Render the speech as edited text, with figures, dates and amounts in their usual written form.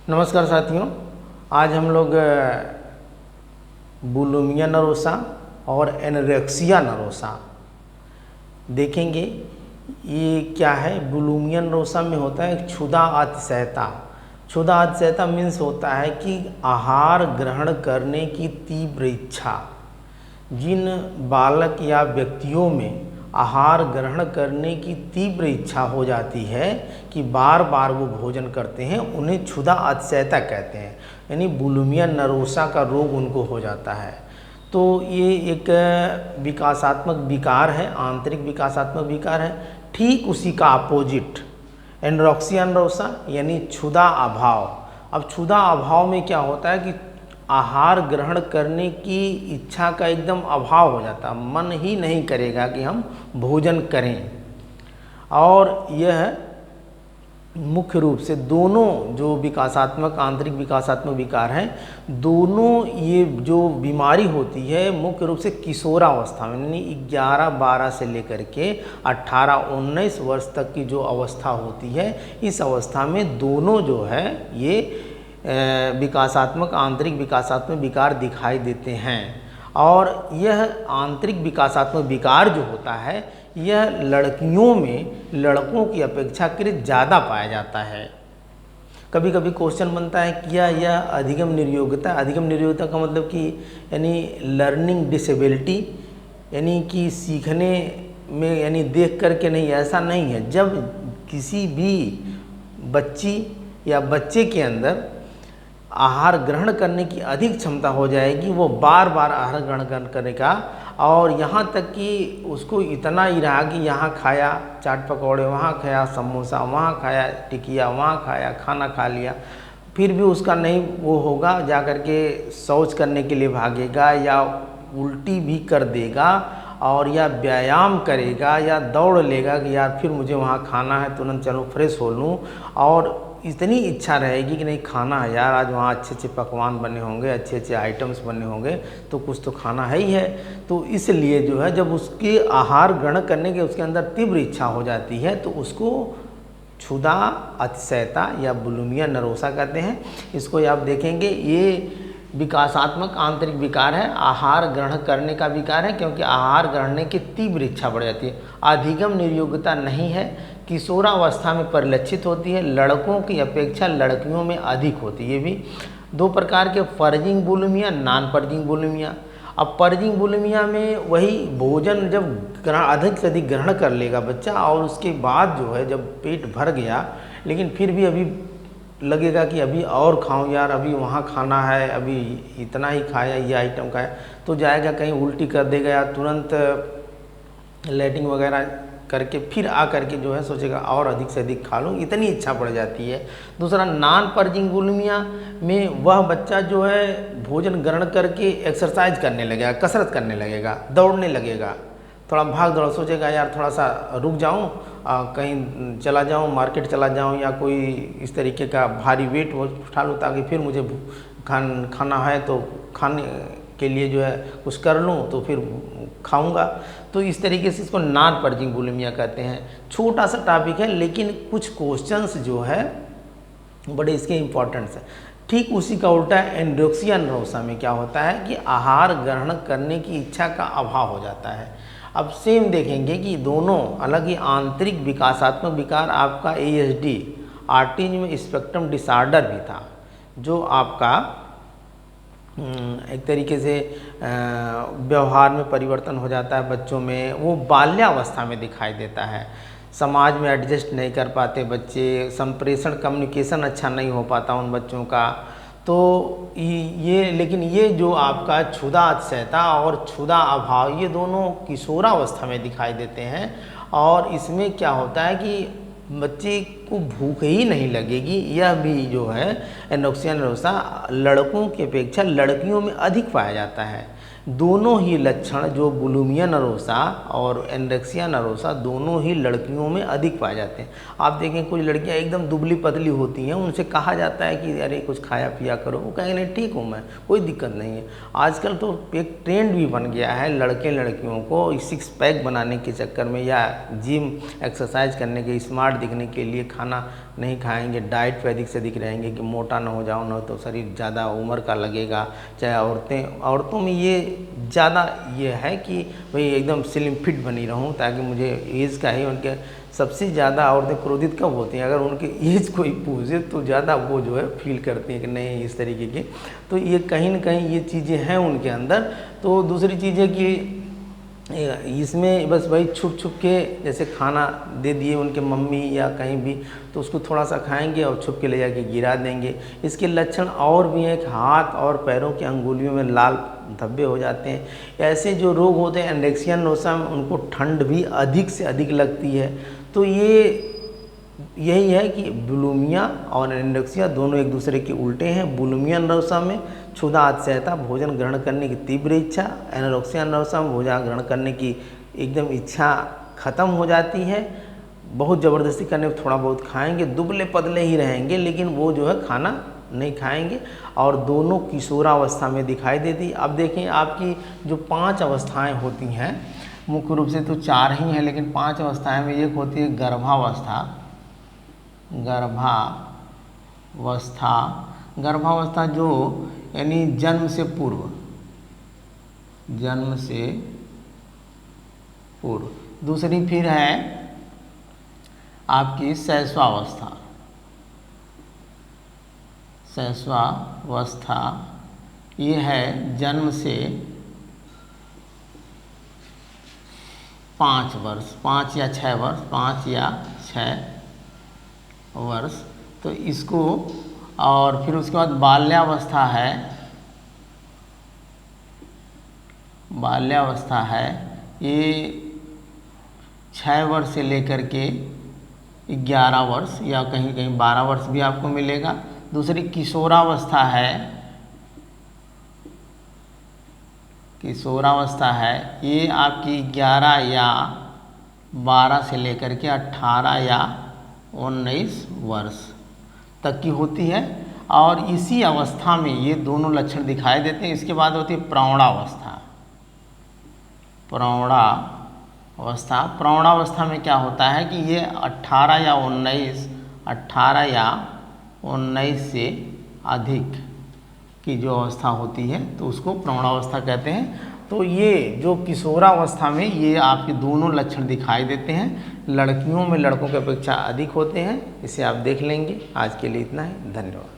नमस्कार साथियों, आज हम लोग बुलिमिया नरोसा और एनोरेक्सिया नरोसा देखेंगे। ये क्या है? बुलिमिया नरोसा में होता है क्षुधा अतिशयता। क्षुधा अतिशयता मीन्स होता है कि आहार ग्रहण करने की तीव्र इच्छा। जिन बालक या व्यक्तियों में आहार ग्रहण करने की तीव्र इच्छा हो जाती है कि बार बार वो भोजन करते हैं, उन्हें क्षुधा अतिशयता कहते हैं। यानी बुलिमिया नरोसा का रोग उनको हो जाता है। तो ये एक विकासात्मक विकार है, आंतरिक विकासात्मक विकार है। ठीक उसी का अपोजिट एनोरेक्सिया नरोसा यानी क्षुधा अभाव। अब क्षुधा अभाव में क्या होता है कि आहार ग्रहण करने की इच्छा का एकदम अभाव हो जाता, मन ही नहीं करेगा कि हम भोजन करें। और यह मुख्य रूप से दोनों जो विकासात्मक आंतरिक विकासात्मक विकार हैं, दोनों ये जो बीमारी होती है मुख्य रूप से किशोरावस्था में, यानी 11-12 से लेकर के 18-19 वर्ष तक की जो अवस्था होती है, इस अवस्था में दोनों जो है ये विकासात्मक आंतरिक विकासात्मक विकार दिखाई देते हैं। और यह आंतरिक विकासात्मक विकार जो होता है यह लड़कियों में लड़कों की अपेक्षाकृत ज़्यादा पाया जाता है। कभी कभी क्वेश्चन बनता है कि यह अधिगम निर्योग्यता। अधिगम निर्योग्यता का मतलब कि यानी लर्निंग डिसेबिलिटी, यानी कि सीखने में यानी देख करके नहीं, ऐसा नहीं है। जब किसी भी बच्ची या बच्चे के अंदर आहार ग्रहण करने की अधिक क्षमता हो जाएगी, वो बार बार आहार ग्रहण करेगा और यहाँ तक कि उसको इतना ही रहा कि यहाँ खाया चाट पकौड़े, वहाँ खाया समोसा, वहाँ खाया टिकिया, वहाँ खाया खाना खा लिया, फिर भी उसका नहीं वो होगा, जा कर के शौच करने के लिए भागेगा या उल्टी भी कर देगा, और या व्यायाम करेगा या दौड़ लेगा कि यार फिर मुझे वहाँ खाना है, तुरंत चलो फ्रेश हो लूँ। और इतनी इच्छा रहेगी कि नहीं खाना है यार, आज वहाँ अच्छे अच्छे पकवान बने होंगे, अच्छे अच्छे आइटम्स बने होंगे, तो कुछ तो खाना है ही है। तो इसलिए जो है जब उसके आहार ग्रहण करने के उसके अंदर तीव्र इच्छा हो जाती है तो उसको क्षुधा अतिशयता या बुलिमिया नरोसा कहते हैं। इसको आप देखेंगे, ये विकासात्मक आंतरिक विकार है, आहार ग्रहण करने का विकार है, क्योंकि आहार ग्रहण की तीव्र इच्छा बढ़ जाती है। अधिगम निर्योग्यता नहीं है, किशोरावस्था में परिलक्षित होती है, लड़कों की अपेक्षा लड़कियों में अधिक होती है। ये भी दो प्रकार के, purging bulimia, non purging bulimia. अब पर्जिंग बुलिमिया में वही भोजन जब अधिक से अधिक ग्रहण कर लेगा बच्चा और उसके बाद जो है जब पेट भर गया, लेकिन फिर भी अभी लगेगा कि अभी और खाऊं यार, अभी वहाँ खाना है, अभी इतना ही खाया, ये आइटम खाया, तो जाएगा कहीं उल्टी कर देगा या तुरंत लेटिंग वगैरह करके फिर आ करके जो है सोचेगा और अधिक से अधिक खा लूँ, इतनी इच्छा बढ़ जाती है। दूसरा नॉन पर्जिंग बुलिमिया में वह बच्चा जो है भोजन ग्रहण करके एक्सरसाइज करने लगेगा, कसरत करने लगेगा, दौड़ने लगेगा, थोड़ा भाग दौड़, सोचेगा यार थोड़ा सा रुक जाऊं, कहीं चला जाऊं, मार्केट चला जाऊं या कोई इस तरीके का भारी वेट उठा लूँ ताकि फिर मुझे खाना है तो खाने के लिए जो है कुछ कर लूँ तो फिर खाऊंगा। तो इस तरीके से इसको नॉन पर्जिंग बुलिमिया कहते हैं। छोटा सा टॉपिक है लेकिन कुछ क्वेश्चंस जो है बड़े इसके इम्पोर्टेंट्स हैं। ठीक उसी का उल्टा एनोरेक्सिया नरोसा में क्या होता है कि आहार ग्रहण करने की इच्छा का अभाव हो जाता है। अब सेम देखेंगे कि दोनों अलग ही आंतरिक विकासात्मक विकार, आपका ASD ऑटिज्म स्पेक्ट्रम डिसऑर्डर भी था, जो आपका एक तरीके से व्यवहार में परिवर्तन हो जाता है बच्चों में, वो बाल्यावस्था में दिखाई देता है। समाज में एडजस्ट नहीं कर पाते बच्चे, संप्रेषण कम्युनिकेशन अच्छा नहीं हो पाता उन बच्चों का। तो ये लेकिन ये जो आपका क्षुधा अतिशयता और क्षुधा अभाव, ये दोनों किशोरावस्था में दिखाई देते हैं। और इसमें क्या होता है कि बच्चे को भूख ही नहीं लगेगी। यह भी जो है एनोरेक्सिया नरोसा लड़कों की अपेक्षा लड़कियों में अधिक पाया जाता है। दोनों ही लक्षण जो बुलिमिया नरोसा और एनोरेक्सिया नरोसा दोनों ही लड़कियों में अधिक पाए जाते हैं। आप देखें कुछ लड़कियां एकदम दुबली पतली होती हैं, उनसे कहा जाता है कि अरे कुछ खाया पिया करो, वो कहेंगे नहीं ठीक हूँ मैं, कोई दिक्कत नहीं है। आजकल तो एक ट्रेंड भी बन गया है लड़के लड़कियों को 6 पैक बनाने के चक्कर में या जिम एक्सरसाइज करने के स्मार्ट दिखने के लिए खाना नहीं खाएंगे, डाइट पे अधिक से अधिक रहेंगे कि मोटा ना हो जाओ, ना तो शरीर ज़्यादा उम्र का लगेगा। चाहे औरतों में ये ज़्यादा ये है कि भाई एकदम स्लिम फिट बनी रहूं ताकि मुझे एज का ही उनके सबसे ज़्यादा औरतें क्रोधित कब होती हैं, अगर उनकी एज कोई पूछे तो ज़्यादा वो जो है फील करती हैं कि नहीं इस तरीके की। तो ये कहीं ना कहीं ये चीज़ें हैं उनके अंदर। तो दूसरी चीज़ है कि इसमें बस भाई छुप छुप के जैसे खाना दे दिए उनके मम्मी या कहीं भी, तो उसको थोड़ा सा खाएंगे और छुप के ले जाके गिरा देंगे। इसके लक्षण और भी हैं कि हाथ और पैरों की अंगुलियों में लाल धब्बे हो जाते हैं। ऐसे जो रोग होते हैं एनोरेक्सिया नरोसा में, उनको ठंड भी अधिक से अधिक लगती है। तो यही है कि बुलिमिया और एनोरेक्सिया दोनों एक दूसरे के उल्टे हैं। बुलिमिया नरोसा में क्षुधा अतिशयता, भोजन ग्रहण करने की तीव्र इच्छा। एनोरेक्सिया नरोसा में भोजन ग्रहण करने की एकदम इच्छा खत्म हो जाती है, बहुत ज़बरदस्ती करने में थोड़ा बहुत खाएंगे, दुबले पतले ही रहेंगे लेकिन वो जो है खाना नहीं खाएंगे, और दोनों किशोरावस्था में दिखाई देती। अब देखें आपकी जो 5 अवस्थाएं होती हैं, मुख्य रूप से तो 4 ही हैं लेकिन 5 अवस्थाएं में एक होती है गर्भावस्था जो यानी जन्म से पूर्व। दूसरी फिर है आपकी शैशवावस्था। ये है जन्म से 5 वर्ष, 5 या 6 वर्ष, तो इसको। और फिर उसके बाद बाल्यावस्था है, ये 6 वर्ष से लेकर के 11 वर्ष या कहीं कहीं 12 वर्ष भी आपको मिलेगा। दूसरी किशोरावस्था है, ये आपकी 11 या 12 से लेकर के 18 या 19 वर्ष तक की होती है। और इसी अवस्था में ये दोनों लक्षण दिखाई देते हैं। इसके बाद होती है प्रौढ़ावस्था में क्या होता है कि ये 18 या 19 से अधिक की जो अवस्था होती है तो उसको प्रौढ़ावस्था कहते हैं। तो ये जो किशोरावस्था में ये आपके दोनों लक्षण दिखाई देते हैं, लड़कियों में लड़कों की अपेक्षा अधिक होते हैं। इसे आप देख लेंगे। आज के लिए इतना ही, धन्यवाद।